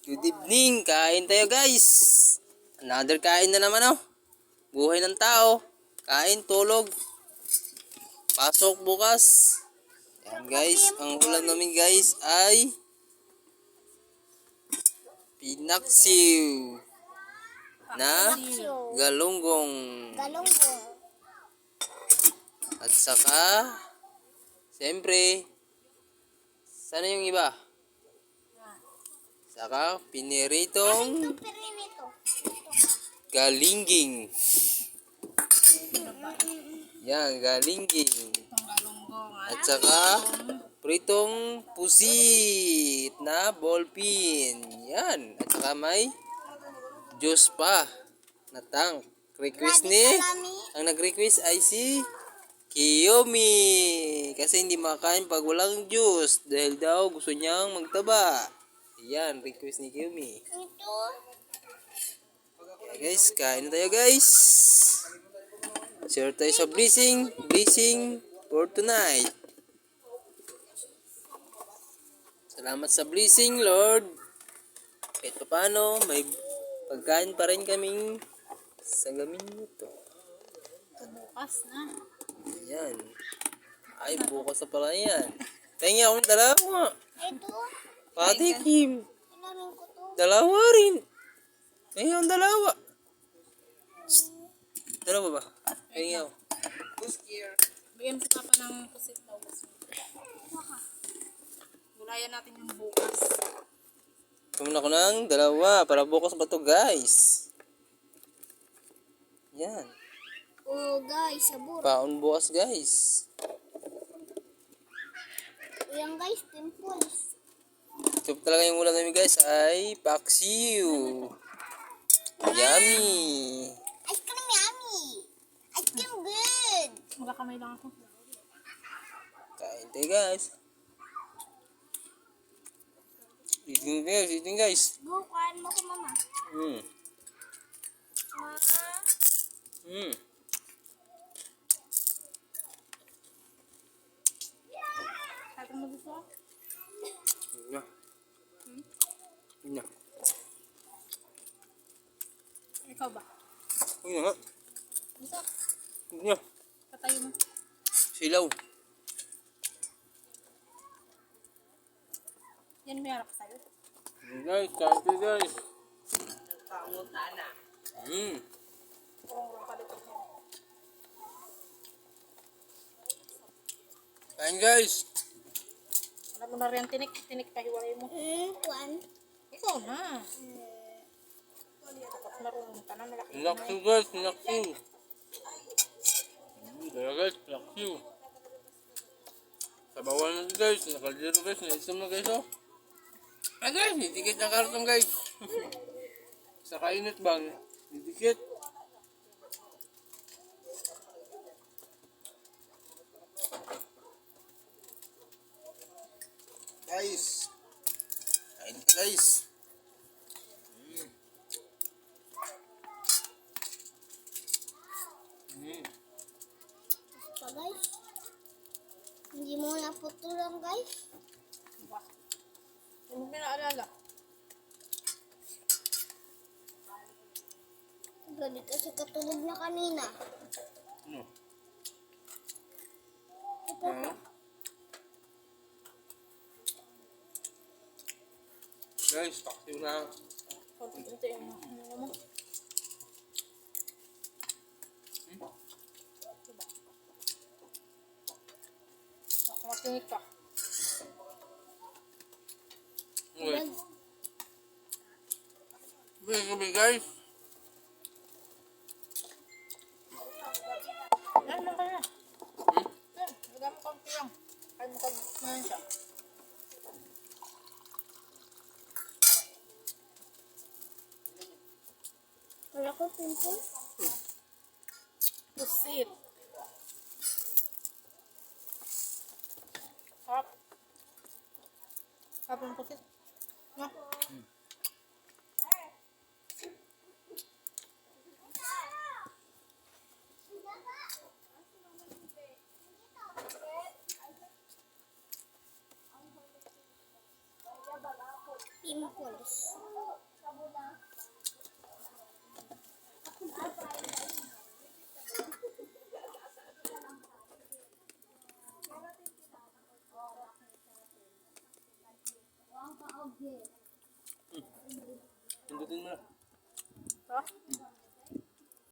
Good evening, kain tayo guys. Another kain na naman oh. Buhay ng tao. Kain, tulog. Pasok bukas. Yan guys, ang ulam namin guys ay pinaksiw na galunggong. At saka, siyempre, sana yung iba? Saka, piniritong galingging. Yan, galingging. At saka, pritong pusit na ballpin. Yan. At saka may juice pa na tank. Request ni, ang nag-request ay si Kiyomi. Kasi hindi makain pag walang juice. Dahil daw gusto niyang magtaba. Yan, request ni Kiyomi. Okay guys, kain na tayo guys. Share tayo sa blessing for tonight. Salamat sa blessing, Lord. Kahit paano, may pagkain pa rin kaming sa gamin nito. Bukas na. Ayan. Ay, bukas na pala yan. Tingin akong dalawa. Ito. Pati Kim. Ilamin ko to. Dalawa rin. Tingin akong dalawa. Shhh. Dalawa ba? Tingin ako. Bigyan mo pa ng pusit daw. Gulayan natin yung bukas. Kumain ako ng dalawa para bukas pa to guys. Yan. Oh guys, sabor. Paon bukas guys. Ayan guys, pimples. Ito talaga yung ulam namin guys ay paksiw. Yummy. Ice cream yummy. Ice cream good. Magkakamay lang ako. Kain tayo guys. Eating guys. Go, kain mo ko mama. Hmm. Ma. Hmm. Kain mo gusto? Na. Na. Ikaw ba? Uy na. Gusto? Na. Patayo mo. Silaw. Yan may harap sa'yo. Guys, kain tayo guys. Hmm. Kain guys. Alam mo na rin, tinik pahiwalay mo. One. Ikaw na. Dapat marunong ka na, malaki na. Laksu guys, laksu. Kaya guys, laksu. Sabawan natin guys, nakaldero guys, naisam na guys oh. Ah guys, didikit ang karton guys. Sa kainit bang, didikit. Guys, kain guys. Pa guys. Hindi mo na putulang guys. Ano pinaalala? Galit kasi katulog na kanina. Ano? Ito pa. Guys, paksiw na. Konti-konti yung ano mo. Diba? Ako makinig ka. Okay. Bigay kami guys. Yan, lang ka na. Yan, lagyan mo konti lang. Kaya mo kag siya. Wala ko pimple. Pusit. Sarap. Sarap ng pusit. No? pimples. Pindutin mo na. Ito?